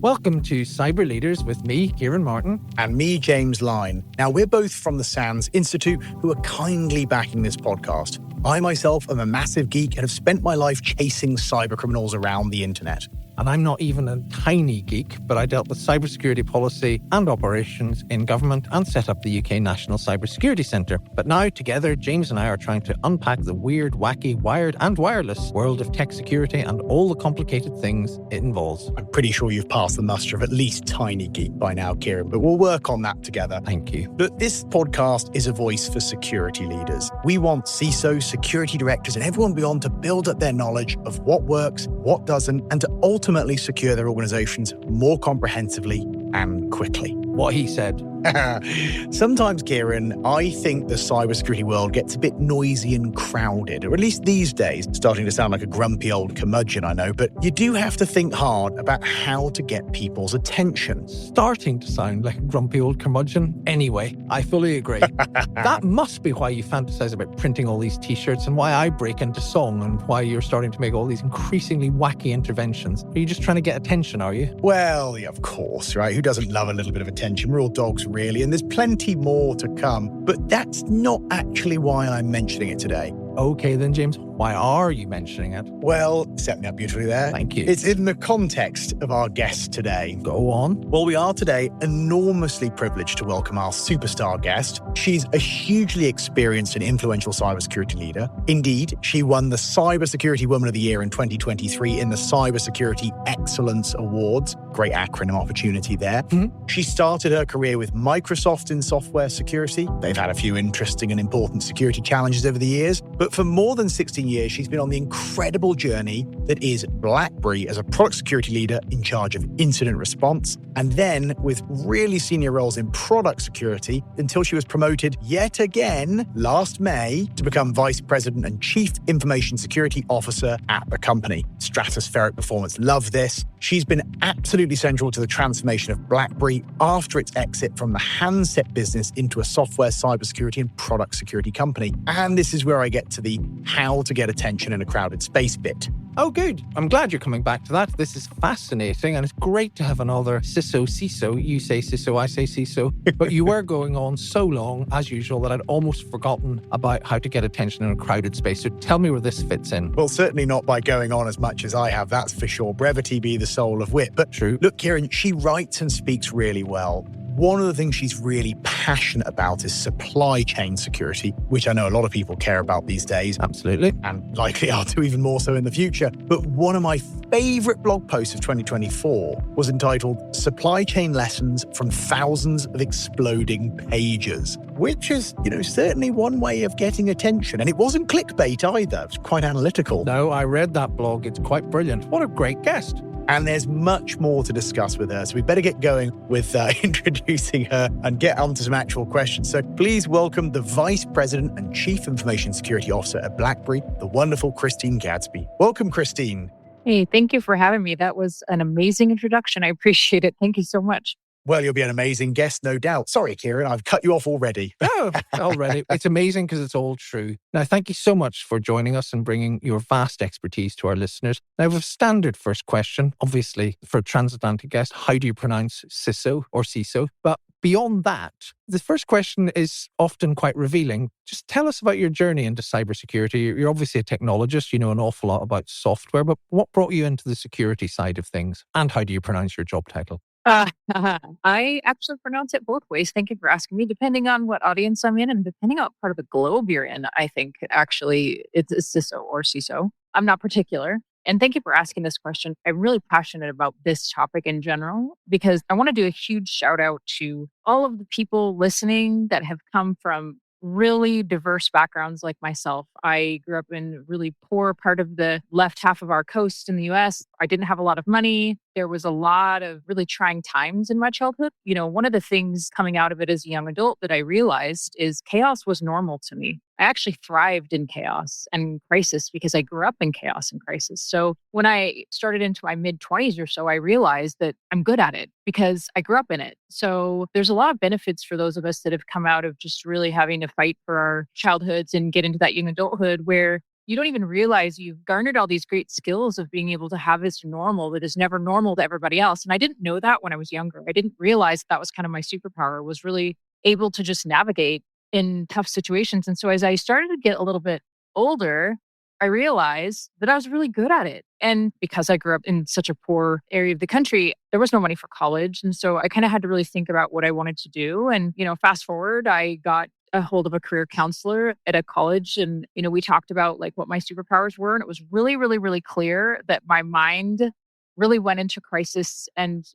Welcome to Cyber Leaders with me, Kieran Martin. And me, James Lyne. Now, we're both from the SANS Institute who are kindly backing this podcast. I myself am a massive geek and have spent my life chasing cyber criminals around the internet. And I'm not even a tiny geek, but I dealt with cybersecurity policy and operations in government and set up the UK National Cybersecurity Centre. But now, together, James and I are trying to unpack the weird, wacky, wired and wireless world of tech security and all the complicated things it involves. I'm pretty sure you've passed the muster of at least tiny geek by now, Kieran, but we'll work on that together. Thank you. But this podcast is a voice for security leaders. We want CISOs, security directors, and everyone beyond to build up their knowledge of what works, what doesn't, and to ultimately secure their organizations more comprehensively and quickly. What he said. Sometimes, Kieran, I think the cybersecurity world gets a bit noisy and crowded, or at least these days, starting to sound like a grumpy old curmudgeon, I know, but you do have to think hard about how to get people's attention. Starting to sound like a grumpy old curmudgeon. Anyway, I fully agree. That must be why you fantasize about printing all these t-shirts and why I break into song and why you're starting to make all these increasingly wacky interventions. Are you just trying to get attention, are you? Well, yeah, of course, right? Who doesn't love a little bit of attention? We're all dogs, really, and there's plenty more to come. But that's not actually why I'm mentioning it today. Okay then, James, why are you mentioning it? Well, set me up beautifully there. Thank you. It's in the context of our guest today. Go on. Well, we are today enormously privileged to welcome our superstar guest. She's a hugely experienced and influential cybersecurity leader. Indeed, she won the Cybersecurity Woman of the Year in 2023 in the Cybersecurity Excellence Awards. Great acronym opportunity there. Mm-hmm. She started her career with Microsoft in software security. They've had a few interesting and important security challenges over the years. But for more than 16 years, she's been on the incredible journey that is BlackBerry as a product security leader in charge of incident response, and then with really senior roles in product security until she was promoted yet again last May to become Vice President and Chief Information Security Officer at the company. Stratospheric performance. Love this. She's been absolutely central to the transformation of BlackBerry after its exit from the handset business into a software, cybersecurity, and product security company. And this is where I get to the how to get attention in a crowded space bit. Oh, good. I'm glad you're coming back to that. This is fascinating, and it's great to have another CISO. You say CISO, I say CISO. But you were going on so long, as usual, that I'd almost forgotten about how to get attention in a crowded space. So tell me where this fits in. Well, certainly not by going on as much as I have, that's for sure. Brevity be the soul of wit. But true. Look, Kieran, she writes and speaks really well. One of the things she's really passionate about is supply chain security, which I know a lot of people care about these days. Absolutely. And likely are to even more so in the future. But one of my favorite blog posts of 2024 was entitled Supply Chain Lessons from Thousands of Exploding Pages, which is, certainly one way of getting attention. And it wasn't clickbait either. It was quite analytical. No, I read that blog. It's quite brilliant. What a great guest. And there's much more to discuss with her. So we better get going with introducing her and get on to some actual questions. So please welcome the Vice President and Chief Information Security Officer at BlackBerry, the wonderful Christine Gadsby. Welcome, Christine. Hey, thank you for having me. That was an amazing introduction. I appreciate it. Thank you so much. Well, you'll be an amazing guest, no doubt. Sorry, Kieran, I've cut you off already. Oh, already. It's amazing because it's all true. Now, thank you so much for joining us and bringing your vast expertise to our listeners. Now, we have a standard first question, obviously, for a transatlantic guest. How do you pronounce CISO or CISO? But beyond that, the first question is often quite revealing. Just tell us about your journey into cybersecurity. You're obviously a technologist. You know an awful lot about software, but what brought you into the security side of things? And how do you pronounce your job title? I actually pronounce it both ways. Thank you for asking me. Depending on what audience I'm in and depending on what part of the globe you're in, I think actually it's a CISO or CISO. I'm not particular. And thank you for asking this question. I'm really passionate about this topic in general because I want to do a huge shout out to all of the people listening that have come from really diverse backgrounds like myself. I grew up in a really poor part of the left half of our coast in the US. I didn't have a lot of money. There was a lot of really trying times in my childhood. One of the things coming out of it as a young adult that I realized is chaos was normal to me. I actually thrived in chaos and crisis because I grew up in chaos and crisis. So when I started into my mid-20s or so, I realized that I'm good at it because I grew up in it. So there's a lot of benefits for those of us that have come out of just really having to fight for our childhoods and get into that young adulthood where you don't even realize you've garnered all these great skills of being able to have this normal that is never normal to everybody else. And I didn't know that when I was younger. I didn't realize that was kind of my superpower, was really able to just navigate in tough situations. And so as I started to get a little bit older, I realized that I was really good at it. And because I grew up in such a poor area of the country, there was no money for college. And so I kind of had to really think about what I wanted to do. And, fast forward, I got a hold of a career counselor at a college. And, we talked about like what my superpowers were. And it was really, really, really clear that my mind really went into crisis and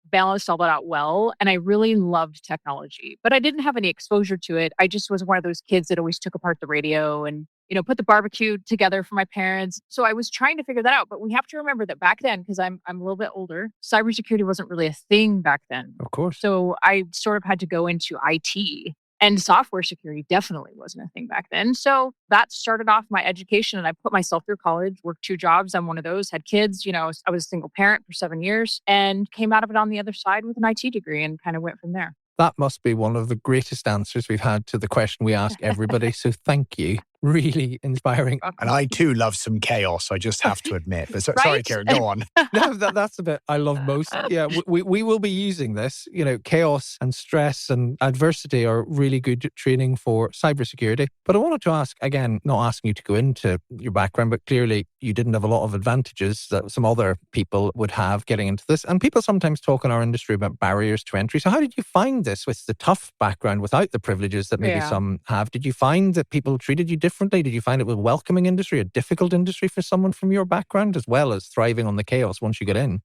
balanced all that out well. And I really loved technology, but I didn't have any exposure to it. I just was one of those kids that always took apart the radio and put the barbecue together for my parents. So I was trying to figure that out. But we have to remember that back then, because I'm a little bit older, cybersecurity wasn't really a thing back then. Of course. So I sort of had to go into IT. And software security definitely wasn't a thing back then. So that started off my education, and I put myself through college, worked 2 jobs. I'm one of those, had kids. I was a single parent for 7 years and came out of it on the other side with an IT degree and kind of went from there. That must be one of the greatest answers we've had to the question we ask everybody. So thank you. Really inspiring. And I too love some chaos, I just have to admit. But Right? sorry, Kieran, go on. No, that's the bit I love most. Yeah, we will be using this. Chaos and stress and adversity are really good training for cybersecurity. But I wanted to ask, again, not asking you to go into your background, but clearly you didn't have a lot of advantages that some other people would have getting into this. And people sometimes talk in our industry about barriers to entry. So how did you find this with the tough background without the privileges that maybe some have? Did you find that people treated you differently? Did you find it was a welcoming industry, a difficult industry for someone from your background, as well as thriving on the chaos once you get in?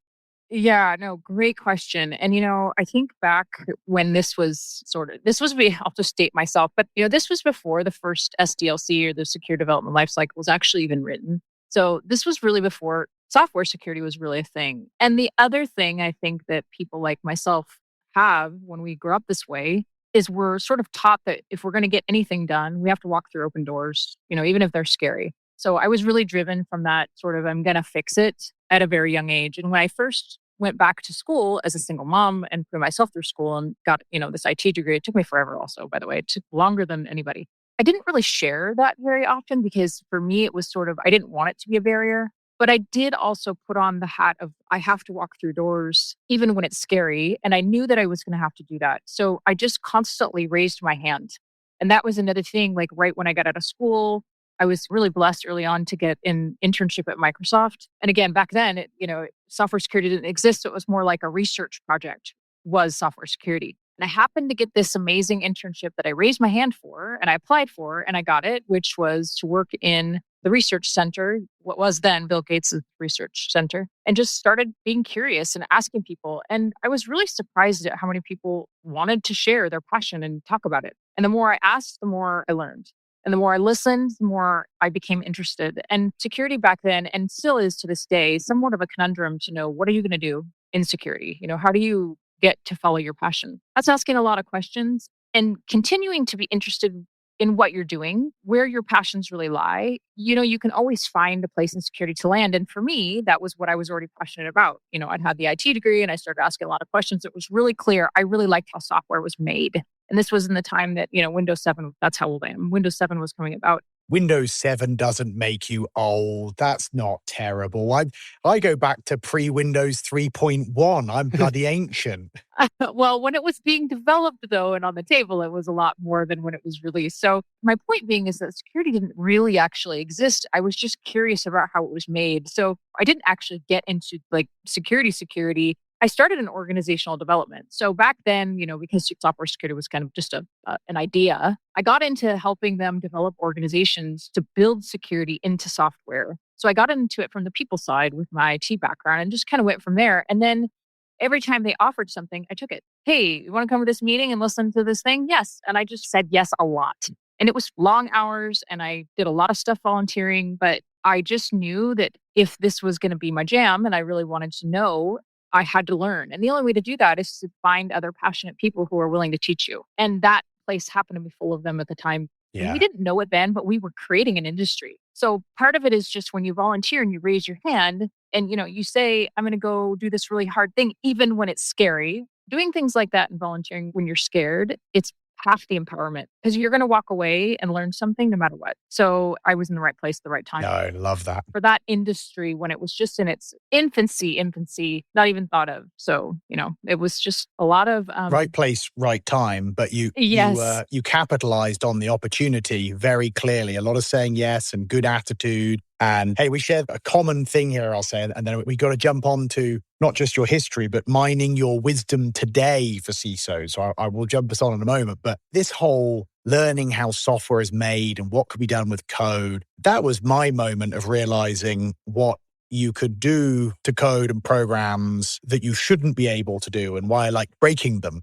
Yeah, no, great question. And, I think back when this was I'll just state myself, but, this was before the first SDLC, or the Secure Development Lifecycle, was actually even written. So this was really before software security was really a thing. And the other thing I think that people like myself have when we grow up this way is we're sort of taught that if we're going to get anything done, we have to walk through open doors, even if they're scary. So I was really driven from that sort of, I'm going to fix it at a very young age. And when I first went back to school as a single mom and put myself through school and got, this IT degree, it took me forever also, by the way. It took longer than anybody. I didn't really share that very often because for me, it was sort of, I didn't want it to be a barrier. But I did also put on the hat of I have to walk through doors, even when it's scary. And I knew that I was going to have to do that. So I just constantly raised my hand. And that was another thing, like right when I got out of school, I was really blessed early on to get an internship at Microsoft. And again, back then, software security didn't exist. So it was more like a research project was software security. And I happened to get this amazing internship that I raised my hand for and I applied for and I got it, which was to work in the research center, what was then Bill Gates' research center, and just started being curious and asking people. And I was really surprised at how many people wanted to share their passion and talk about it. And the more I asked, the more I learned. And the more I listened, the more I became interested. And security back then, and still is to this day, somewhat of a conundrum to know, what are you going to do in security? How do you get to follow your passion? That's asking a lot of questions and continuing to be interested in what you're doing, where your passions really lie. You can always find a place in security to land. And for me, that was what I was already passionate about. I'd had the IT degree and I started asking a lot of questions. It was really clear. I really liked how software was made. And this was in the time that, Windows 7, that's how old I am. Windows 7 was coming about. Windows 7 doesn't make you old. That's not terrible. I go back to pre-Windows 3.1. I'm bloody ancient. Well, when it was being developed, though, and on the table, it was a lot more than when it was released. So my point being is that security didn't really actually exist. I was just curious about how it was made. So I didn't actually get into like security. I started in organizational development. So back then, because software security was kind of just an idea, I got into helping them develop organizations to build security into software. So I got into it from the people side with my IT background and just kind of went from there. And then every time they offered something, I took it. Hey, you want to come to this meeting and listen to this thing? Yes. And I just said yes a lot. And it was long hours and I did a lot of stuff volunteering, but I just knew that if this was going to be my jam and I really wanted to know, I had to learn. And the only way to do that is to find other passionate people who are willing to teach you. And that place happened to be full of them at the time. Yeah. And we didn't know it then, but we were creating an industry. So part of it is just when you volunteer and you raise your hand and, you say, I'm going to go do this really hard thing, even when it's scary. Doing things like that and volunteering when you're scared, it's half the empowerment because you're going to walk away and learn something no matter what. So I was in the right place at the right time. No, I love that. For that industry when it was just in its infancy, not even thought of. So, it was just a lot of right place, right time. But you capitalized on the opportunity very clearly. A lot of saying yes and good attitude. And hey, we share a common thing here, I'll say, and then we got to jump on to not just your history, but mining your wisdom today for CISO. So I will jump us on in a moment. But this whole learning how software is made and what could be done with code, that was my moment of realizing what you could do to code and programs that you shouldn't be able to do and why I like breaking them.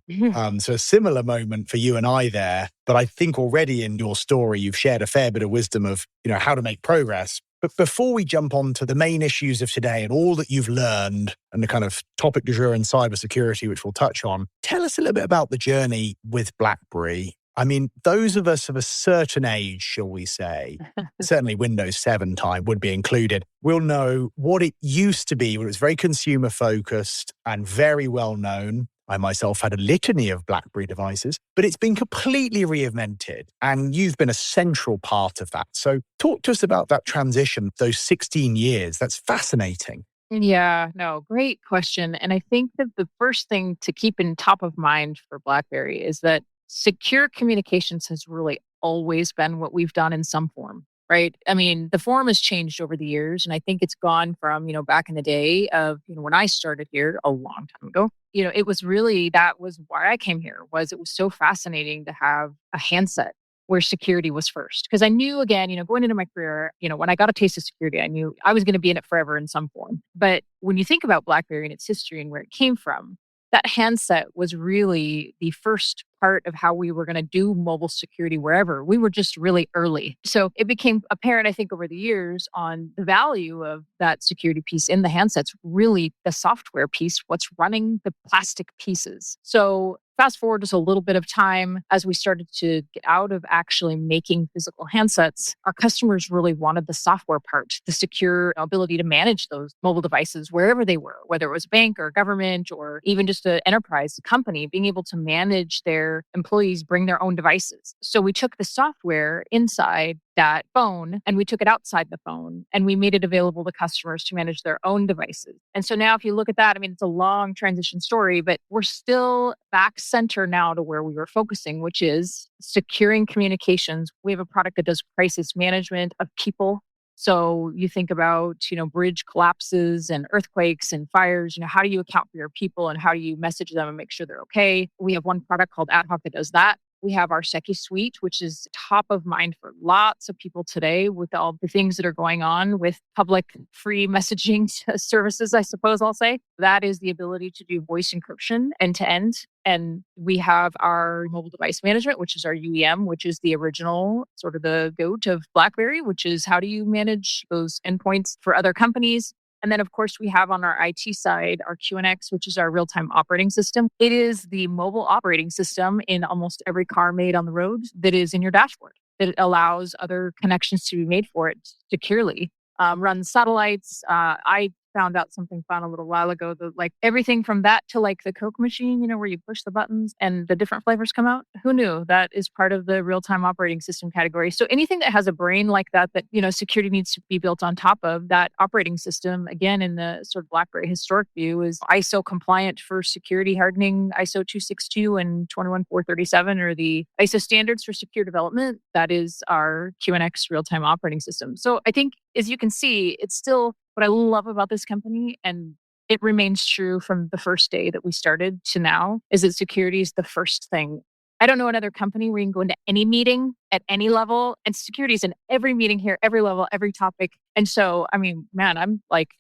So a similar moment for you and I there. But I think already in your story, you've shared a fair bit of wisdom of, how to make progress. But before we jump on to the main issues of today and all that you've learned and the kind of topic du jour in cybersecurity, which we'll touch on, tell us a little bit about the journey with BlackBerry. I mean, those of us of a certain age, shall we say, certainly Windows 7 time would be included, will know what it used to be when it was very consumer focused and very well known. I myself had a litany of BlackBerry devices, but it's been completely reinvented and you've been a central part of that. So talk to us about that transition, those 16 years. That's fascinating. Yeah, no, great question. And I think that the first thing to keep in top of mind for BlackBerry is that secure communications has really always been what we've done in some form, right? I mean, the form has changed over the years. And I think it's gone from, back in the day of, when I started here a long time ago, it was really, that was why I came here, was it was so fascinating to have a handset where security was first. Because I knew, again, going into my career, when I got a taste of security, I knew I was going to be in it forever in some form. But when you think about BlackBerry and its history and where it came from, that handset was really the first part of how we were going to do mobile security wherever. We were just really early. So it became apparent, I think, over the years on the value of that security piece in the handsets, really the software piece, what's running the plastic pieces. So fast forward just a little bit of time as we started to get out of actually making physical handsets, our customers really wanted the software part, the secure ability to manage those mobile devices wherever they were, whether it was a bank or government or even just an enterprise company, being able to manage their employees bring their own devices. So we took the software inside that phone and we took it outside the phone and we made it available to customers to manage their own devices. And so now if you look at that, I mean, it's a long transition story, but we're still back center now to where we were focusing, which is securing communications. We have a product that does crisis management of people. So you think about, bridge collapses and earthquakes and fires, how do you account for your people and how do you message them and make sure they're okay? We have one product called AtHoc that does that. We have our SecuSUITE, which is top of mind for lots of people today with all the things that are going on with public free messaging services, I suppose I'll say. That is the ability to do voice encryption end to end. And we have our mobile device management, which is our UEM, which is the original sort of the GOAT of BlackBerry, which is how do you manage those endpoints for other companies? And then, of course, we have on our IT side, our QNX, which is our real-time operating system. It is the mobile operating system in almost every car made on the road that is in your dashboard, that allows other connections to be made for it securely. Runs satellites. I found out something fun a little while ago, that like everything from that to like the Coke machine, where you push the buttons and the different flavors come out. Who knew that is part of the real-time operating system category? So anything that has a brain like that, security needs to be built on top of that operating system, again, in the sort of BlackBerry historic view, is ISO compliant for security hardening. ISO 262 and 21437 are the ISO standards for secure development. That is our QNX real-time operating system. So I think, as you can see, it's still what I love about this company, and it remains true from the first day that we started to now, is that security is the first thing. I don't know another company where you can go into any meeting at any level, and security is in every meeting here, every level, every topic. And so, I mean, man, I'm like,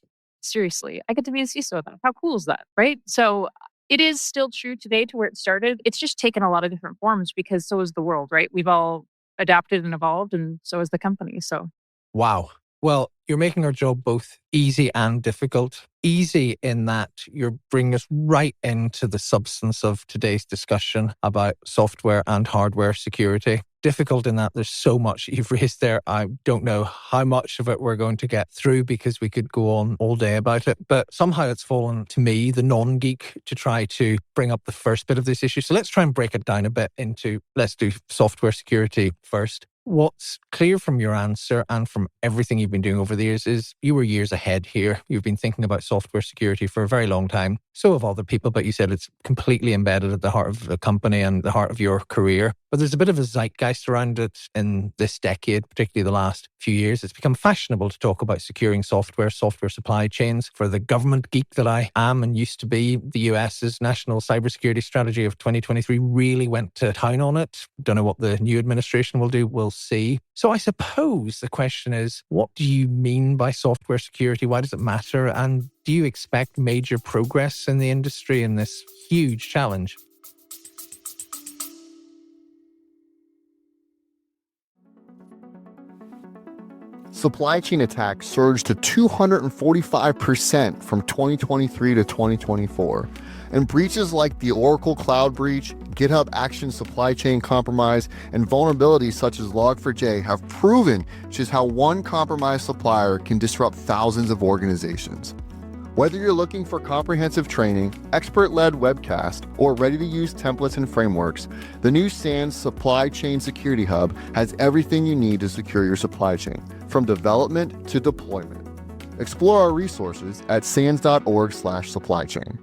seriously, I get to be a CISO of that. How cool is that, right? So it is still true today to where it started. It's just taken a lot of different forms because so is the world, right? We've all adapted and evolved, and so is the company. So, wow. Well, you're making our job both easy and difficult. Easy in that you're bringing us right into the substance of today's discussion about software and hardware security. difficult in that there's so much you've raised there. I don't know how much of it we're going to get through because we could go on all day about it. But somehow it's fallen to me, the non-geek, to try to bring up the first bit of this issue. So let's try and break it down a bit into, let's do software security first. What's clear from your answer and from everything you've been doing over the years is you were years ahead here. You've been thinking about software security for a very long time. So have other people, but you said it's completely embedded at the heart of the company and the heart of your career. But there's a bit of a zeitgeist around it in this decade, particularly the last few years. It's become fashionable to talk about securing software supply chains. For the government geek that I am and used to be, the US's National Cybersecurity Strategy of 2023 really went to town on it. Don't know what the new administration will do. We'll see. So I suppose the question is, what do you mean by software security? Why does it matter? And do you expect major progress in the industry in this huge challenge? Supply chain attacks surged to 245% from 2023 to 2024. And breaches like the Oracle Cloud breach, GitHub Action supply chain compromise, and vulnerabilities such as Log4j have proven just how one compromised supplier can disrupt thousands of organizations. Whether you're looking for comprehensive training, expert-led webcast, or ready-to-use templates and frameworks, the new SANS Supply Chain Security Hub has everything you need to secure your supply chain, from development to deployment. Explore our resources at sans.org/supplychain.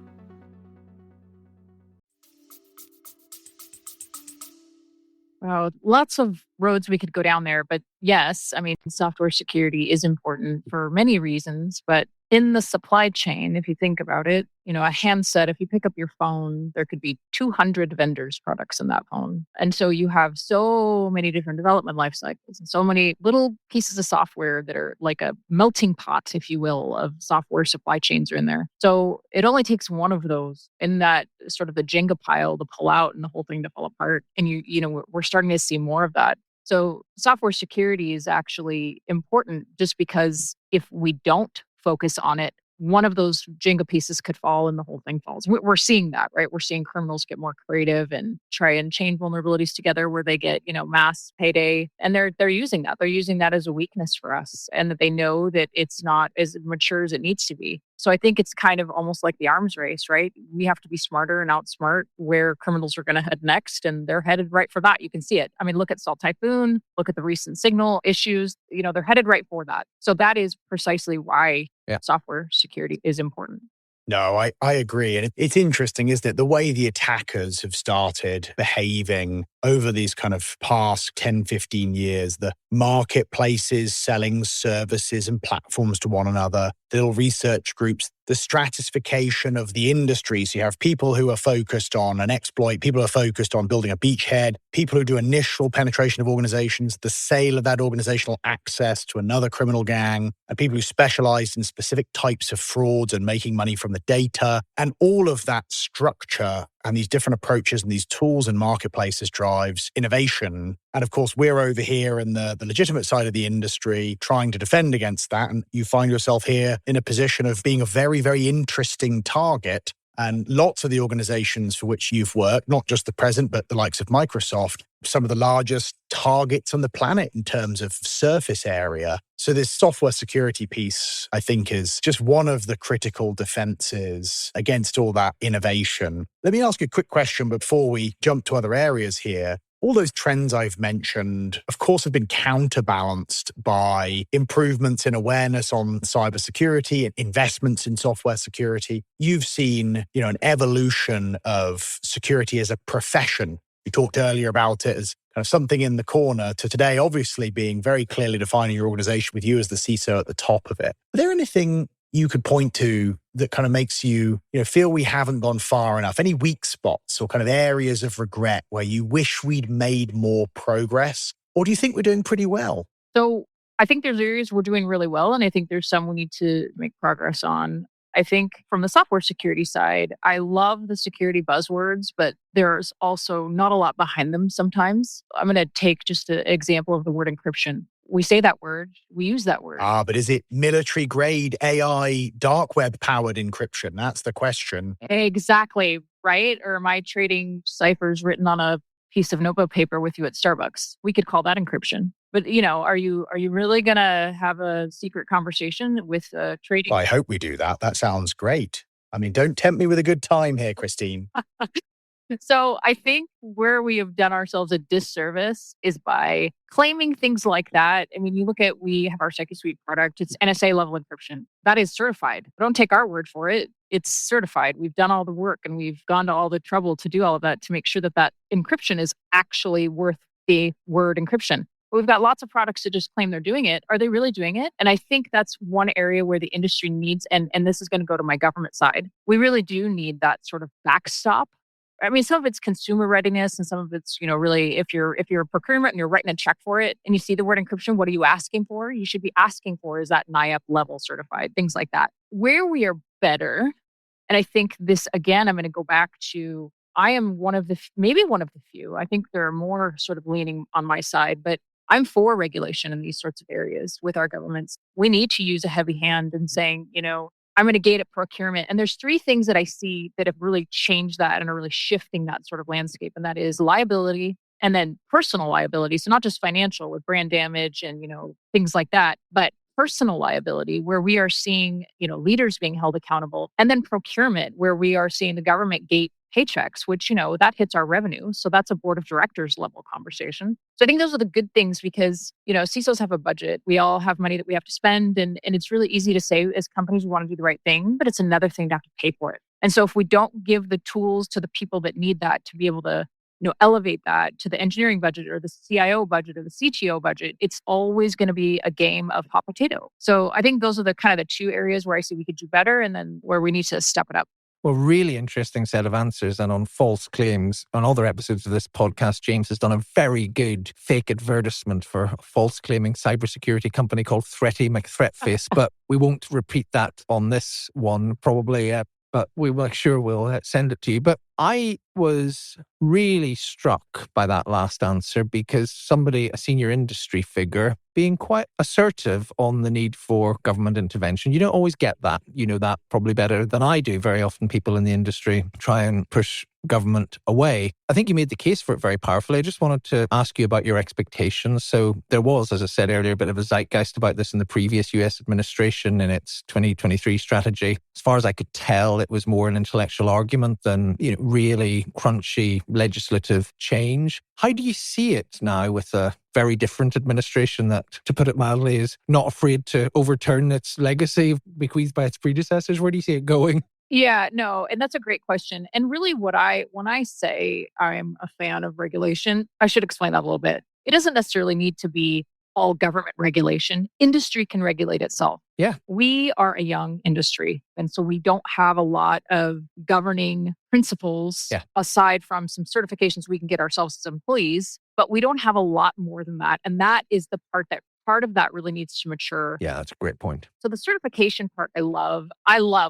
Wow, lots of roads we could go down there. But yes, I mean, software security is important for many reasons. But in the supply chain, if you think about it, a handset, if you pick up your phone, there could be 200 vendors' products in that phone. And so you have so many different development life cycles and so many little pieces of software that are like a melting pot, if you will, of software supply chains are in there. So it only takes one of those in that sort of the Jenga pile to pull out and the whole thing to fall apart. And we're starting to see more of that. So software security is actually important just because if we don't focus on it, one of those Jenga pieces could fall and the whole thing falls. We're seeing that, right? We're seeing criminals get more creative and try and chain vulnerabilities together where they get, mass payday. And they're using that. They're using that as a weakness for us, and that they know that it's not as mature as it needs to be. So I think it's kind of almost like the arms race, right? We have to be smarter and outsmart where criminals are going to head next, and they're headed right for that. You can see it. I mean, look at Salt Typhoon, look at the recent Signal issues. They're headed right for that. So that is precisely why software security is important. No, I agree. And it's interesting, isn't it? The way the attackers have started behaving over these kind of past 10, 15 years, the marketplaces selling services and platforms to one another, the little research groups, the stratification of the industry. So you have people who are focused on an exploit, people who are focused on building a beachhead, people who do initial penetration of organizations, the sale of that organizational access to another criminal gang, and people who specialize in specific types of frauds and making money from the data. And all of that structure and these different approaches and these tools and marketplaces drives innovation. And of course, we're over here in the legitimate side of the industry trying to defend against that. And you find yourself here in a position of being a very, very interesting target. And lots of the organizations for which you've worked, not just the present, but the likes of Microsoft, some of the largest targets on the planet in terms of surface area. So this software security piece, I think, is just one of the critical defenses against all that innovation. Let me ask you a quick question before we jump to other areas here. All those trends I've mentioned, of course, have been counterbalanced by improvements in awareness on cybersecurity and investments in software security. You've seen, an evolution of security as a profession. You talked earlier about it as kind of something in the corner to today, obviously being very clearly defining your organization with you as the CISO at the top of it. Are there anything you could point to that kind of makes you, feel we haven't gone far enough? Any weak spots or kind of areas of regret where you wish we'd made more progress? Or do you think we're doing pretty well? So I think there's areas we're doing really well, and I think there's some we need to make progress on. I think from the software security side, I love the security buzzwords, but there's also not a lot behind them sometimes. I'm going to take just an example of the word encryption. We say that word, we use that word. But is it military grade AI dark web powered encryption? That's the question. Exactly, right? Or am I trading ciphers written on a piece of notebook paper with you at Starbucks. We could call that encryption. But are you really gonna have a secret conversation with trading? Well, I hope we do that. That sounds great. I mean, don't tempt me with a good time here, Christine. So I think where we have done ourselves a disservice is by claiming things like that. I mean, we have our SecuSUITE product. It's NSA level encryption. That is certified. Don't take our word for it. It's certified. We've done all the work and we've gone to all the trouble to do all of that to make sure that that encryption is actually worth the word encryption. But we've got lots of products that just claim they're doing it. Are they really doing it? And I think that's one area where the industry needs, and this is going to go to my government side. We really do need that sort of backstop. I mean, some of it's consumer readiness and some of it's, really if you're a procurement and you're writing a check for it and you see the word encryption, what are you asking for? You should be asking for, is that NIAP level certified, things like that. Where we are better, and I think this, again, I'm going to go back to, I am maybe one of the few, I think there are more sort of leaning on my side, but I'm for regulation in these sorts of areas with our governments. We need to use a heavy hand in saying, I'm going to gate at procurement. And there's three things that I see that have really changed that and are really shifting that sort of landscape. And that is liability and then personal liability. So not just financial with brand damage and, things like that, but personal liability where we are seeing, leaders being held accountable. And then procurement where we are seeing the government gate paychecks, which, that hits our revenue. So that's a board of directors level conversation. So I think those are the good things because, CISOs have a budget. We all have money that we have to spend. And it's really easy to say as companies, we want to do the right thing, but it's another thing to have to pay for it. And so if we don't give the tools to the people that need that to be able to, elevate that to the engineering budget or the CIO budget or the CTO budget, it's always going to be a game of hot potato. So I think those are the kind of the two areas where I see we could do better and then where we need to step it up. Well, really interesting set of answers. And on false claims, on other episodes of this podcast, James has done a very good fake advertisement for a false claiming cybersecurity company called Threaty McThreatface. But we won't repeat that on this one, probably. But we will sure we'll send it to you. But I was really struck by that last answer because a senior industry figure, being quite assertive on the need for government intervention. You don't always get that. You know that probably better than I do. Very often people in the industry try and push government away. I think you made the case for it very powerfully. I just wanted to ask you about your expectations. So there was, as I said earlier, a bit of a zeitgeist about this in the previous US administration in its 2023 strategy. As far as I could tell, it was more an intellectual argument than really crunchy legislative change. How do you see it now with a very different administration that, to put it mildly, is not afraid to overturn its legacy bequeathed by its predecessors? Where do you see it going? Yeah, no, and that's a great question. And really when I say I'm a fan of regulation, I should explain that a little bit. It doesn't necessarily need to be all government regulation. Industry can regulate itself. Yeah. We are a young industry. And so we don't have a lot of governing principles aside from some certifications we can get ourselves as employees, but we don't have a lot more than that. And that is the part of that really needs to mature. Yeah, that's a great point. So the certification part, I love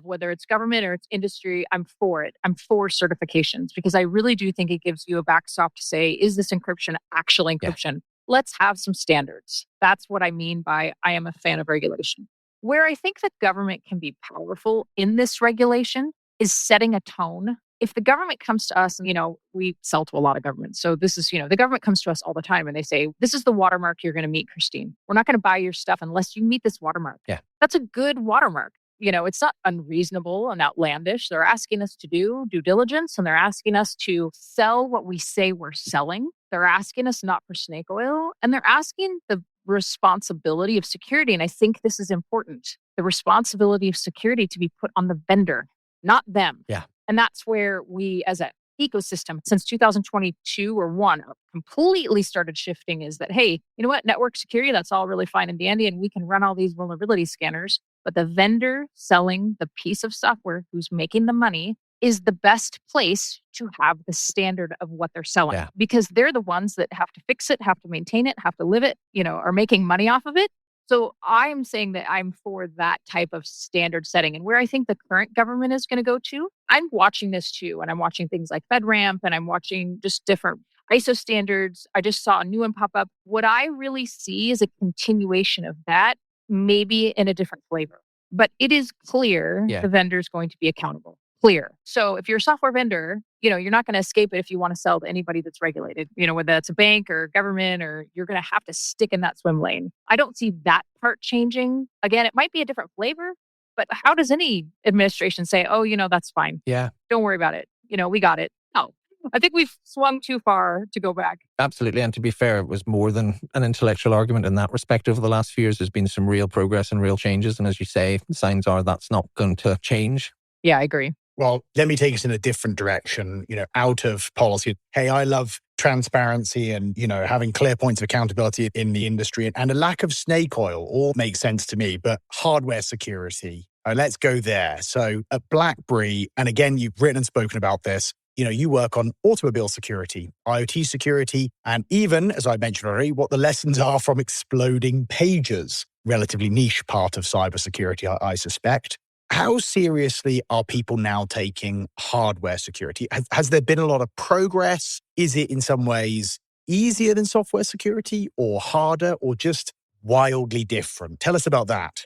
whether it's government or it's industry, I'm for it. I'm for certifications because I really do think it gives you a backstop to say, is this encryption actually encryption? Yeah. Let's have some standards. That's what I mean by I am a fan of regulation. Where I think that government can be powerful in this regulation is setting a tone. If the government comes to us, and, we sell to a lot of governments. So this is, the government comes to us all the time and they say, this is the watermark you're going to meet, Christine. We're not going to buy your stuff unless you meet this watermark. Yeah. That's a good watermark. It's not unreasonable and outlandish. They're asking us to do due diligence and they're asking us to sell what we say we're selling. They're asking us not for snake oil and they're asking the responsibility of security. And I think this is important. The responsibility of security to be put on the vendor, not them. Yeah. And that's where we as an ecosystem since 2022 or one completely started shifting is that, hey, you know what? Network security, that's all really fine and dandy. And we can run all these vulnerability scanners. But the vendor selling the piece of software who's making the money is the best place to have the standard of what they're selling because they're the ones that have to fix it, have to maintain it, have to live it, are making money off of it. So I'm saying that I'm for that type of standard setting. And where I think the current government is going to go to, I'm watching this too. And I'm watching things like FedRAMP and I'm watching just different ISO standards. I just saw a new one pop up. What I really see is a continuation of that, maybe in a different flavor. But it is clear the vendor is going to be accountable. Clear. So if you're a software vendor, you're not going to escape it if you want to sell to anybody that's regulated, whether that's a bank or government, or you're going to have to stick in that swim lane. I don't see that part changing. Again, it might be a different flavor, but how does any administration say, oh, that's fine. Yeah. Don't worry about it. We got it. No, I think we've swung too far to go back. Absolutely. And to be fair, it was more than an intellectual argument in that respect. Over the last few years, there's been some real progress and real changes. And as you say, signs are that's not going to change. Yeah, I agree. Well, let me take us in a different direction, out of policy. Hey, I love transparency and, having clear points of accountability in the industry, and a lack of snake oil all makes sense to me. But hardware security, let's go there. So at BlackBerry, and again, you've written and spoken about this, you work on automobile security, IoT security, and even, as I mentioned already, what the lessons are from exploding pagers, relatively niche part of cybersecurity, I suspect. How seriously are people now taking hardware security? Has there been a lot of progress? Is it in some ways easier than software security, or harder, or just wildly different? Tell us about that.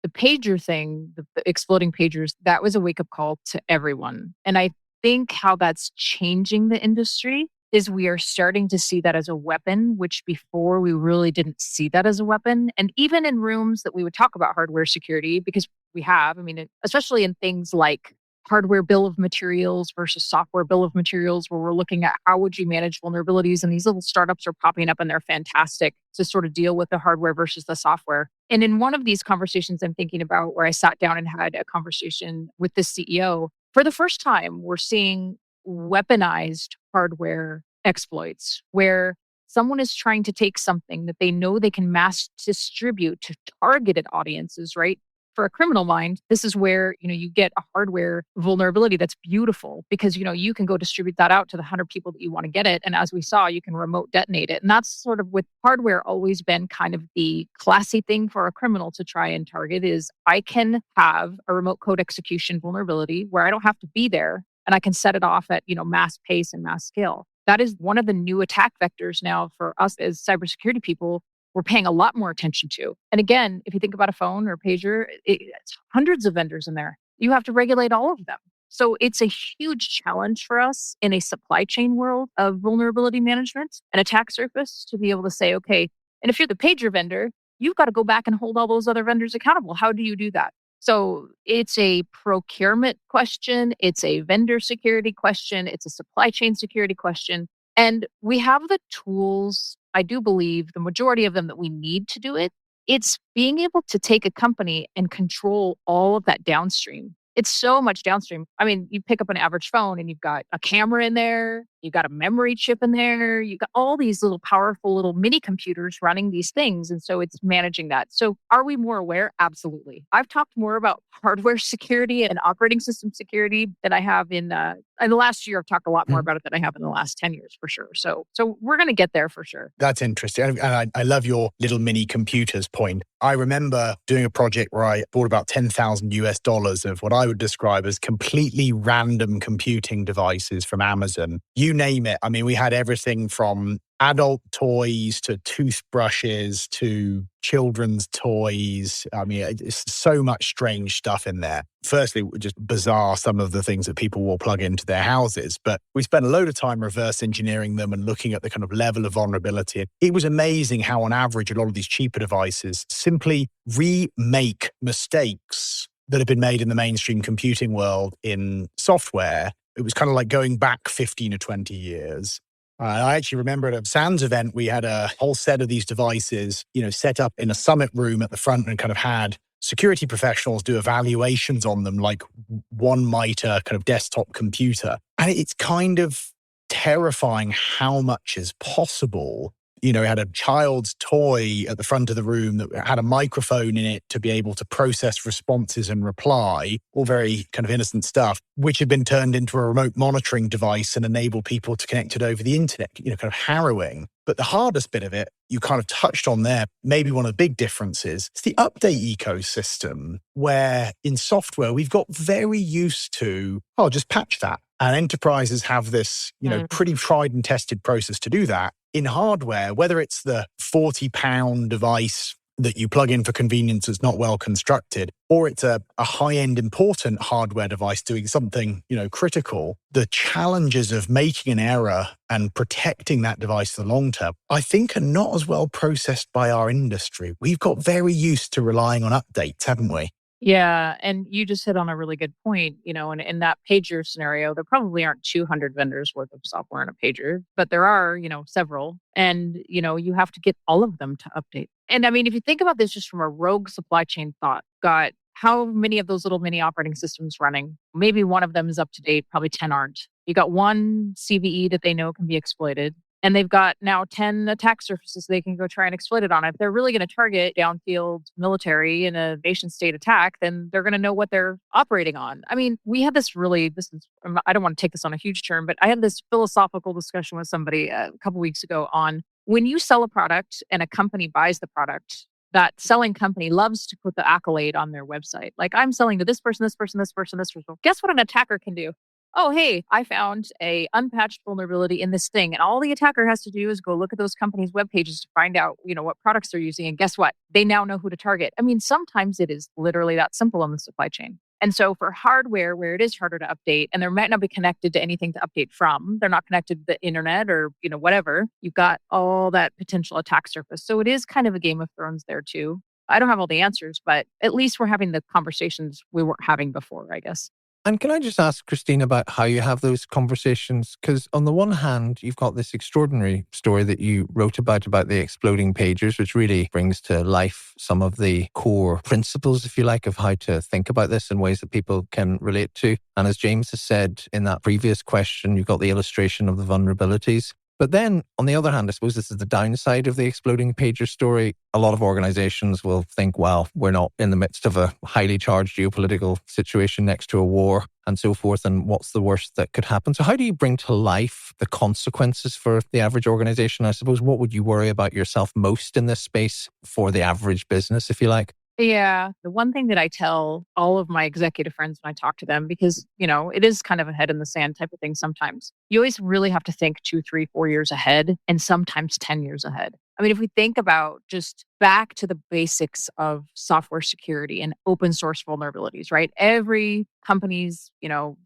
The pager thing, the exploding pagers, that was a wake-up call to everyone. And I think how that's changing the industry is we are starting to see that as a weapon, which before we really didn't see that as a weapon. And even in rooms that we would talk about hardware security, because we have, especially in things like hardware bill of materials versus software bill of materials, where we're looking at how would you manage vulnerabilities, and these little startups are popping up and they're fantastic to sort of deal with the hardware versus the software. And in one of these conversations I'm thinking about, where I sat down and had a conversation with the CEO, for the first time, we're seeing weaponized hardware exploits, where someone is trying to take something that they know they can mass distribute to targeted audiences, right? For a criminal mind, this is where, you get a hardware vulnerability that's beautiful, because, you can go distribute that out to the 100 people that you want to get it. And as we saw, you can remote detonate it. And that's sort of with hardware always been kind of the classy thing for a criminal to try and target, is I can have a remote code execution vulnerability where I don't have to be there, and I can set it off at, mass pace and mass scale. That is one of the new attack vectors now for us as cybersecurity people. We're paying a lot more attention to. And again, if you think about a phone or a pager, it's hundreds of vendors in there. You have to regulate all of them. So it's a huge challenge for us in a supply chain world of vulnerability management and attack surface to be able to say, okay, and if you're the pager vendor, you've got to go back and hold all those other vendors accountable. How do you do that? So it's a procurement question. It's a vendor security question. It's a supply chain security question. And we have the tools, I do believe, the majority of them, that we need to do it. It's being able to take a company and control all of that downstream. It's so much downstream. You pick up an average phone and you've got a camera in there, you've got a memory chip in there, you've got all these little powerful little mini computers running these things. And so it's managing that. So are we more aware? Absolutely. I've talked more about hardware security and operating system security than I have in the last year. I've talked a lot more about it than I have in the last 10 years, for sure. So we're going to get there for sure. That's interesting. And I love your little mini computers point. I remember doing a project where I bought about $10,000 of what I would describe as completely random computing devices from Amazon. You name it. We had everything from adult toys to toothbrushes to children's toys. It's so much strange stuff in there. Firstly, just bizarre, some of the things that people will plug into their houses. But we spent a load of time reverse engineering them and looking at the kind of level of vulnerability. It was amazing how, on average, a lot of these cheaper devices simply remake mistakes that have been made in the mainstream computing world in software. It was kind of like going back 15 or 20 years. I actually remember at a SANS event, we had a whole set of these devices, set up in a summit room at the front, and kind of had security professionals do evaluations on them, like one might a kind of desktop computer. And it's kind of terrifying how much is possible. It had a child's toy at the front of the room that had a microphone in it to be able to process responses and reply, all very kind of innocent stuff, which had been turned into a remote monitoring device and enabled people to connect it over the internet, kind of harrowing. But the hardest bit of it, you kind of touched on there, maybe one of the big differences, it's the update ecosystem, where in software, we've got very used to, just patch that. And enterprises have this, pretty tried and tested process to do that. In hardware, whether it's the £40 device that you plug in for convenience that's not well constructed, or it's a high-end important hardware device doing something, critical, the challenges of making an error and protecting that device for the long term, I think are not as well processed by our industry. We've got very used to relying on updates, haven't we? Yeah. And you just hit on a really good point. And in that pager scenario, there probably aren't 200 vendors worth of software in a pager, but there are, several. And, you have to get all of them to update. And I mean, if you think about this just from a rogue supply chain thought, got how many of those little mini operating systems running? Maybe one of them is up to date, probably 10 aren't. You got one CVE that they know can be exploited. And they've got now 10 attack surfaces they can go try and exploit it on. If they're really going to target downfield military in a nation state attack, then they're going to know what they're operating on. I mean, we had I don't want to take this on a huge term, but I had this philosophical discussion with somebody a couple weeks ago on when you sell a product and a company buys the product, that selling company loves to put the accolade on their website. Like, I'm selling to this person, this person, this person, this person. Guess what an attacker can do? Oh, hey, I found a unpatched vulnerability in this thing. And all the attacker has to do is go look at those companies' web pages to find out, what products they're using. And guess what? They now know who to target. I mean, sometimes it is literally that simple on the supply chain. And so for hardware where it is harder to update and there might not be connected to anything to update from, they're not connected to the internet or, whatever, you've got all that potential attack surface. So it is kind of a Game of Thrones there too. I don't have all the answers, but at least we're having the conversations we weren't having before, I guess. And can I just ask, Christine, about how you have those conversations? Because on the one hand, you've got this extraordinary story that you wrote about the exploding pagers, which really brings to life some of the core principles, if you like, of how to think about this in ways that people can relate to. And as James has said in that previous question, you've got the illustration of the vulnerabilities. But then, on the other hand, I suppose this is the downside of the exploding pager story. A lot of organizations will think, well, we're not in the midst of a highly charged geopolitical situation next to a war and so forth, and what's the worst that could happen? So how do you bring to life the consequences for the average organization? I suppose, what would you worry about yourself most in this space for the average business, if you like? Yeah. The one thing that I tell all of my executive friends when I talk to them, because, it is kind of a head in the sand type of thing sometimes. You always really have to think 2, 3, 4 years ahead and sometimes 10 years ahead. I mean, if we think about just back to the basics of software security and open source vulnerabilities, right? Every company's,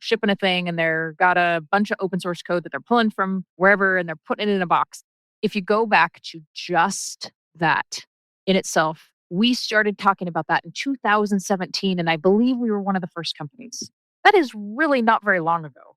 shipping a thing and they're got a bunch of open source code that they're pulling from wherever and they're putting it in a box. If you go back to just that in itself, we started talking about that in 2017, and I believe we were one of the first companies. That is really not very long ago,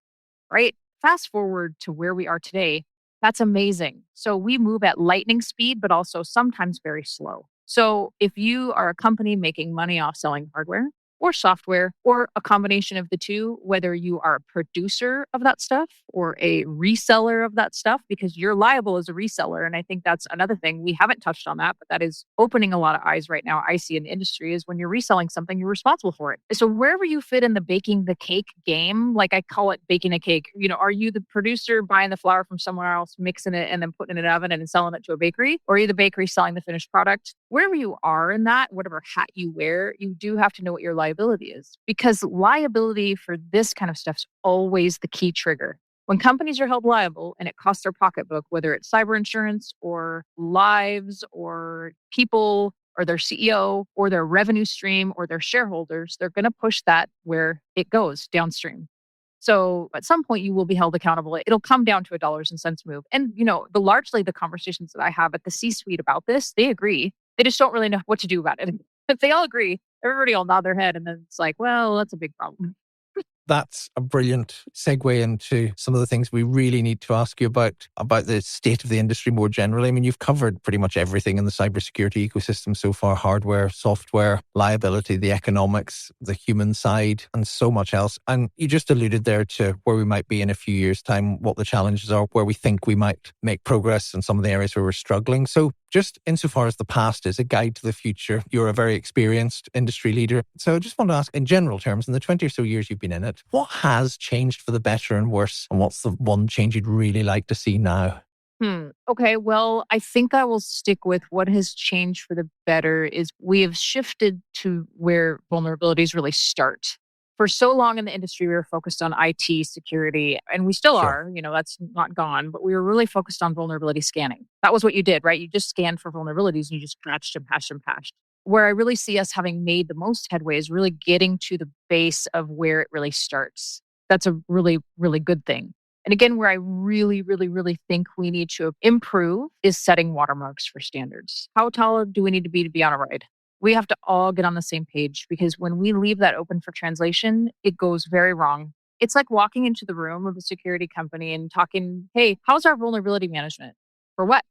right? Fast forward to where we are today, that's amazing. So we move at lightning speed, but also sometimes very slow. So if you are a company making money off selling hardware or software or a combination of the two, whether you are a producer of that stuff or a reseller of that stuff, because you're liable as a reseller. And I think that's another thing. We haven't touched on that, but that is opening a lot of eyes right now. I see in the industry is when you're reselling something, you're responsible for it. So wherever you fit in the baking the cake game, like I call it baking a cake, are you the producer buying the flour from somewhere else, mixing it and then putting it in an oven and selling it to a bakery? Or are you the bakery selling the finished product? Wherever you are in that, whatever hat you wear, you do have to know what your liability is, because liability for this kind of stuff is always the key trigger. When companies are held liable and it costs their pocketbook, whether it's cyber insurance or lives or people or their CEO or their revenue stream or their shareholders, they're going to push that where it goes downstream. So at some point you will be held accountable. It'll come down to a dollars and cents move. And, largely the conversations that I have at the C-suite about this, they agree. They just don't really know what to do about it. If they all agree, everybody will nod their head and then it's like, well, that's a big problem. That's a brilliant segue into some of the things we really need to ask you about the state of the industry more generally. I mean, you've covered pretty much everything in the cybersecurity ecosystem so far: hardware, software, liability, the economics, the human side, and so much else. And you just alluded there to where we might be in a few years' time, what the challenges are, where we think we might make progress in some of the areas where we're struggling. So just insofar as the past is a guide to the future, you're a very experienced industry leader. So I just want to ask, in general terms, in the 20 or so years you've been in it, what has changed for the better and worse? And what's the one change you'd really like to see now? Okay, well, I think I will stick with what has changed for the better is we have shifted to where vulnerabilities really start. For so long in the industry, we were focused on IT security, and we still Sure. are, that's not gone, but we were really focused on vulnerability scanning. That was what you did, right? You just scanned for vulnerabilities and you just patched and patched and patched. Where I really see us having made the most headway is really getting to the base of where it really starts. That's a really, really good thing. And again, where I really, really, really think we need to improve is setting watermarks for standards. How tall do we need to be on a ride? We have to all get on the same page, because when we leave that open for translation, it goes very wrong. It's like walking into the room of a security company and talking, hey, how's our vulnerability management? For what?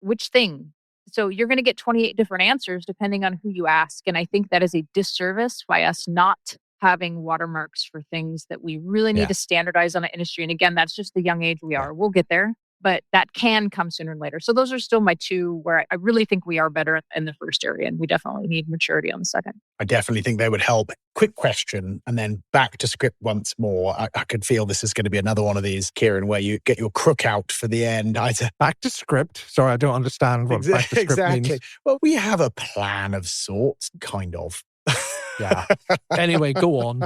Which thing? So you're going to get 28 different answers depending on who you ask. And I think that is a disservice by us not having watermarks for things that we really need Yeah. to standardize on an industry. And again, that's just the young age we are. We'll get there, but that can come sooner and later. So those are still my two where I really think we are better in the first area, and we definitely need maturity on the second. I definitely think they would help. Quick question, and then back to script once more. I could feel this is going to be another one of these, Kieran, where you get your crook out for the end. Back to script. Sorry, I don't understand what back to script means. Well, we have a plan of sorts, kind of. Yeah. Anyway, go on.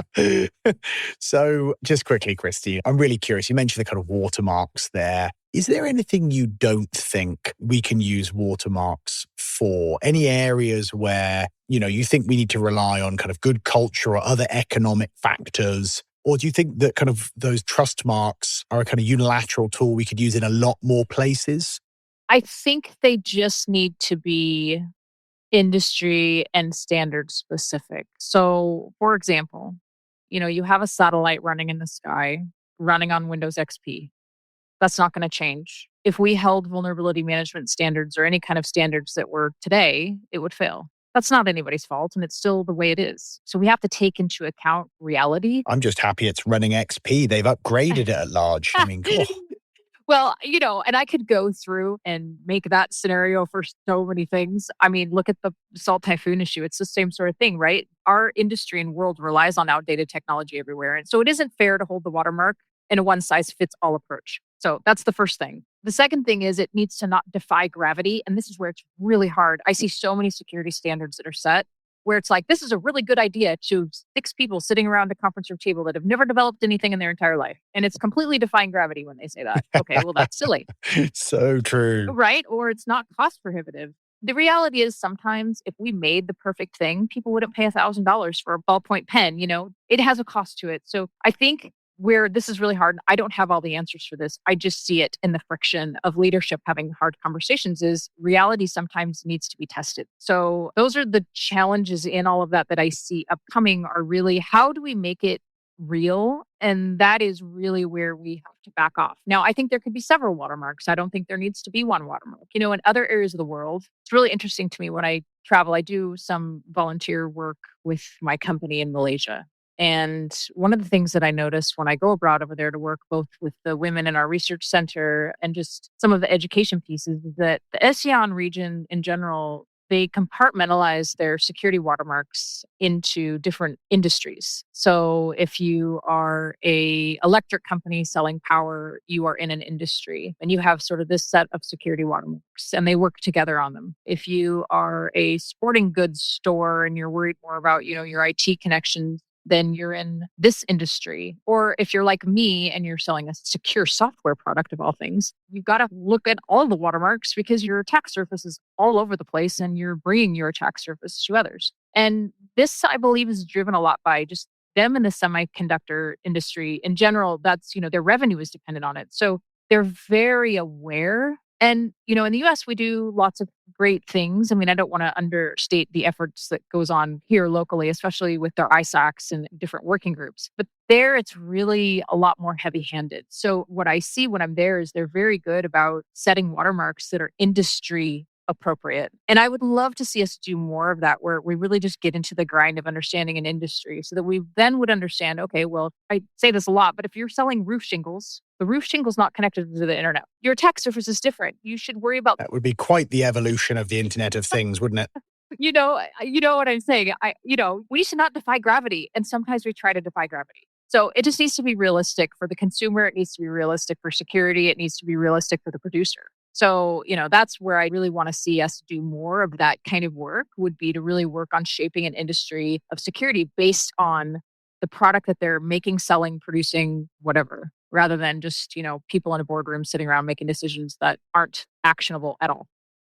So just quickly, Christy, I'm really curious. You mentioned the kind of watermarks there. Is there anything you don't think we can use watermarks for? Any areas where, you think we need to rely on kind of good culture or other economic factors? Or do you think that kind of those trust marks are a kind of unilateral tool we could use in a lot more places? I think they just need to be industry and standard specific. So, for example, you have a satellite running in the sky, running on Windows XP. That's not going to change. If we held vulnerability management standards or any kind of standards that were today, it would fail. That's not anybody's fault, and it's still the way it is. So we have to take into account reality. I'm just happy it's running XP. They've upgraded it at large. I mean, cool. Well, and I could go through and make that scenario for so many things. I mean, look at the Salt Typhoon issue. It's the same sort of thing, right? Our industry and world relies on outdated technology everywhere. And so it isn't fair to hold the watermark in a one-size-fits-all approach. So that's the first thing. The second thing is it needs to not defy gravity. And this is where it's really hard. I see so many security standards that are set where it's like, this is a really good idea to 6 people sitting around a conference room table that have never developed anything in their entire life. And it's completely defying gravity when they say that. Okay, well, that's silly. So true. Right? Or it's not cost prohibitive. The reality is sometimes if we made the perfect thing, people wouldn't pay $1,000 for a ballpoint pen. It has a cost to it. So I think where this is really hard, I don't have all the answers for this. I just see it in the friction of leadership having hard conversations, is reality sometimes needs to be tested. So those are the challenges in all of that I see upcoming, are really how do we make it real? And that is really where we have to back off. Now, I think there could be several watermarks. I don't think there needs to be one watermark. In other areas of the world, it's really interesting to me when I travel. I do some volunteer work with my company in Malaysia. And one of the things that I notice when I go abroad over there to work, both with the women in our research center and just some of the education pieces, is that the ASEAN region in general, they compartmentalize their security watermarks into different industries. So if you are a electric company selling power, you are in an industry and you have sort of this set of security watermarks and they work together on them. If you are a sporting goods store and you're worried more about, your IT connections, then you're in this industry. Or if you're like me and you're selling a secure software product of all things, you've got to look at all the watermarks because your attack surface is all over the place and you're bringing your attack surface to others. And this, I believe, is driven a lot by just them in the semiconductor industry in general. That's, their revenue is dependent on it. So they're very aware. And, in the US, we do lots of great things. I mean, I don't want to understate the efforts that goes on here locally, especially with their ISACs and different working groups. But there, it's really a lot more heavy-handed. So what I see when I'm there is they're very good about setting watermarks that are industry appropriate. And I would love to see us do more of that, where we really just get into the grind of understanding an industry so that we then would understand, okay, well, I say this a lot, but if you're selling roof shingles, the roof shingle's not connected to the internet. Your attack surface is different. You should worry about that. Would be quite the evolution of the Internet of Things, wouldn't it? You know what I'm saying. We should not defy gravity. And sometimes we try to defy gravity. So it just needs to be realistic for the consumer. It needs to be realistic for security. It needs to be realistic for the producer. So, that's where I really want to see us do more of that kind of work, would be to really work on shaping an industry of security based on the product that they're making, selling, producing, whatever, rather than just, people in a boardroom sitting around making decisions that aren't actionable at all.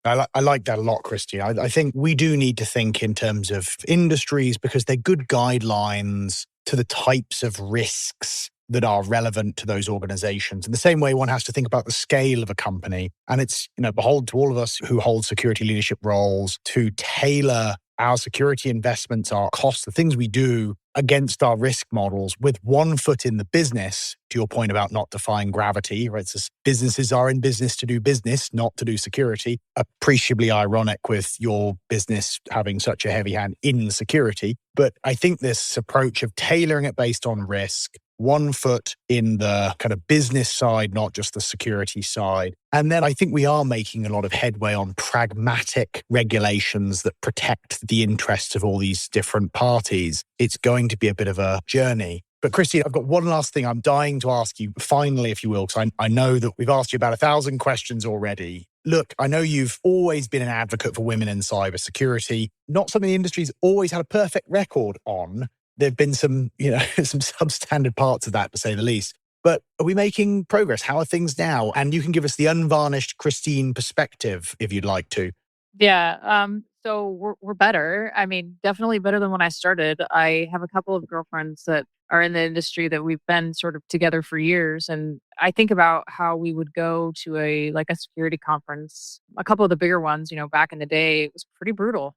I like that a lot, Christine. I think we do need to think in terms of industries because they're good guidelines to the types of risks that are relevant to those organizations. In the same way, one has to think about the scale of a company. And it's, beholden to all of us who hold security leadership roles to tailor our security investments, our costs, the things we do against our risk models with one foot in the business, to your point about not defying gravity, right? So businesses are in business to do business, not to do security. Appreciably ironic with your business having such a heavy hand in security. But I think this approach of tailoring it based on risk, one foot in the kind of business side, not just the security side. And then I think we are making a lot of headway on pragmatic regulations that protect the interests of all these different parties. It's going to be a bit of a journey. But Christine, I've got one last thing I'm dying to ask you, finally, if you will, because I know that we've asked you about 1,000 questions already. Look, I know you've always been an advocate for women in cybersecurity, not something the industry's always had a perfect record on. There've been some, some substandard parts of that, to say the least. But are we making progress? How are things now? And you can give us the unvarnished Christine perspective if you'd like to. Yeah. So we're better. I mean, definitely better than when I started. I have a couple of girlfriends that are in the industry that we've been sort of together for years. And I think about how we would go to a security conference. A couple of the bigger ones, back in the day, it was pretty brutal.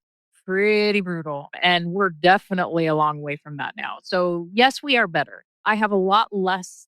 And we're definitely a long way from that now. So yes, we are better. I have a lot less,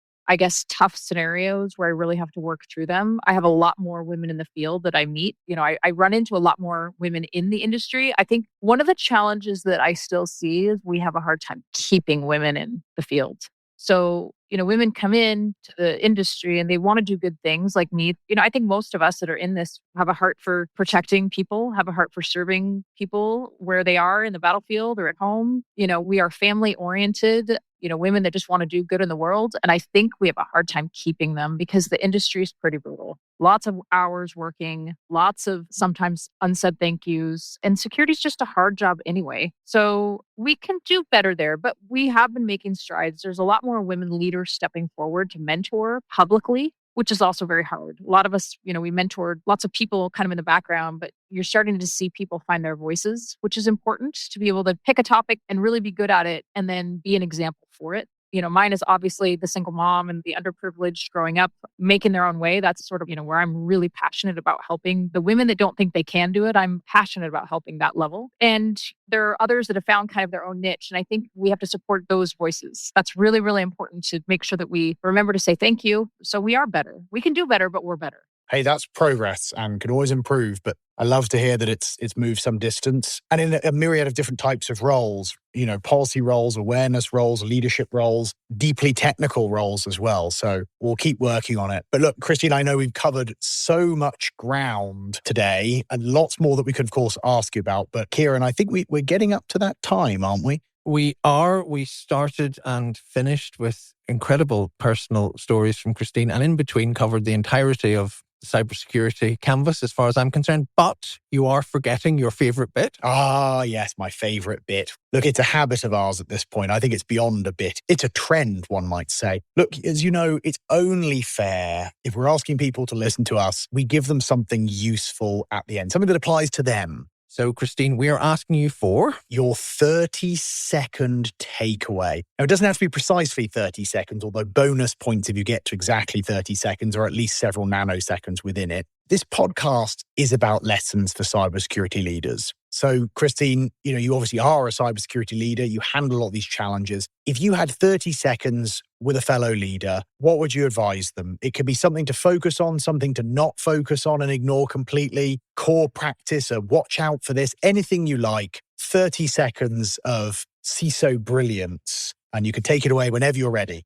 tough scenarios where I really have to work through them. I have a lot more women in the field that I meet. I run into a lot more women in the industry. I think one of the challenges that I still see is we have a hard time keeping women in the field. So, women come in to the industry and they want to do good things like me. I think most of us that are in this have a heart for protecting people, have a heart for serving people where they are in the battlefield or at home. We are family oriented, women that just want to do good in the world. And I think we have a hard time keeping them because the industry is pretty brutal. Lots of hours working, lots of sometimes unsaid thank yous. And security is just a hard job anyway. So we can do better there, but we have been making strides. There's a lot more women leaders stepping forward to mentor publicly, which is also very hard. A lot of us, we mentored lots of people kind of in the background, but you're starting to see people find their voices, which is important to be able to pick a topic and really be good at it and then be an example for it. Mine is obviously the single mom and the underprivileged growing up, making their own way. That's sort of, where I'm really passionate about helping the women that don't think they can do it. I'm passionate about helping that level. And there are others that have found kind of their own niche. And I think we have to support those voices. That's really, really important to make sure that we remember to say thank you. So we are better. We can do better, but we're better. Hey, that's progress and can always improve. But I love to hear that it's moved some distance and in a myriad of different types of roles, policy roles, awareness roles, leadership roles, deeply technical roles as well. So we'll keep working on it. But look, Christine, I know we've covered so much ground today and lots more that we could, of course, ask you about. But Kieran, I think we're getting up to that time, aren't we? We are. We started and finished with incredible personal stories from Christine, and in between covered the entirety of cybersecurity canvas as far as I'm concerned. But you are forgetting your favorite bit. Ah, yes, my favorite bit. Look, it's a habit of ours at this point. I think it's beyond a bit. It's a trend, one might say. Look, as you know, it's only fair if we're asking people to listen to us, we give them something useful at the end, something that applies to them. So, Christine, we are asking you for your 30-second takeaway. Now, it doesn't have to be precisely 30 seconds, although bonus points if you get to exactly 30 seconds or at least several nanoseconds within it. This podcast is about lessons for cybersecurity leaders. So, Christine, you obviously are a cybersecurity leader. You handle a lot of these challenges. If you had 30 seconds with a fellow leader, what would you advise them? It could be something to focus on, something to not focus on and ignore completely, core practice, a watch out for this, anything you like. 30 seconds of CISO brilliance, and you can take it away whenever you're ready.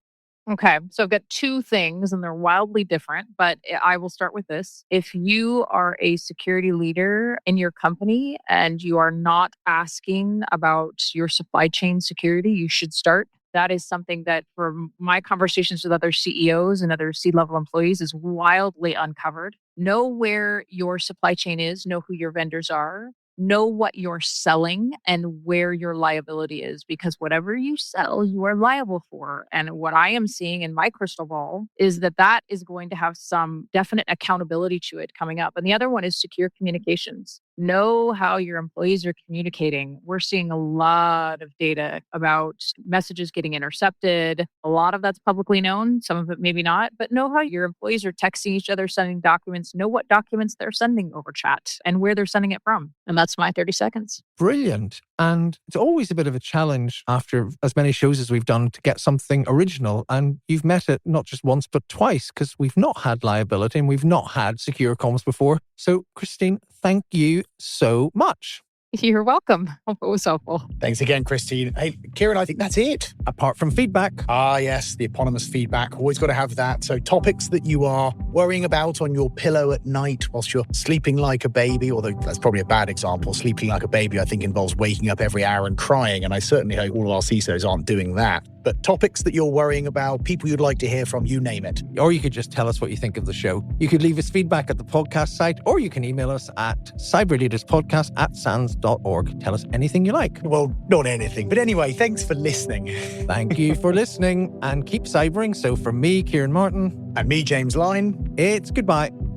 Okay, so I've got two things and they're wildly different, but I will start with this. If you are a security leader in your company and you are not asking about your supply chain security, you should start. That is something that from my conversations with other CEOs and other C-level employees is wildly uncovered. Know where your supply chain is, know who your vendors are. know what you're selling and where your liability is, because whatever you sell, you are liable for. And what I am seeing in my crystal ball is that is going to have some definite accountability to it coming up. And the other one is secure communications. Know how your employees are communicating. We're seeing a lot of data about messages getting intercepted. A lot of that's publicly known, some of it maybe not, but know how your employees are texting each other, sending documents, know what documents they're sending over chat and where they're sending it from. And that's my 30 seconds. Brilliant. And it's always a bit of a challenge after as many shows as we've done to get something original. And you've met it not just once, but twice, because we've not had liability and we've not had secure comms before. So, Christine, thank you so much. You're welcome. Hope it was helpful. Thanks again, Christine. Hey, Kieran, I think that's it. Apart from feedback. Ah, yes, the eponymous feedback. Always got to have that. So topics that you are worrying about on your pillow at night whilst you're sleeping like a baby, although that's probably a bad example. Sleeping like a baby, I think, involves waking up every hour and crying. And I certainly hope all of our CISOs aren't doing that. But topics that you're worrying about, people you'd like to hear from, you name it. Or you could just tell us what you think of the show. You could leave us feedback at the podcast site, or you can email us at cyberleaderspodcast@sans.org. Tell us anything you like. Well, not anything. But anyway, thanks for listening. Thank you for listening and keep cybering. So from me, Kieran Martin. And me, James Lyne. It's goodbye.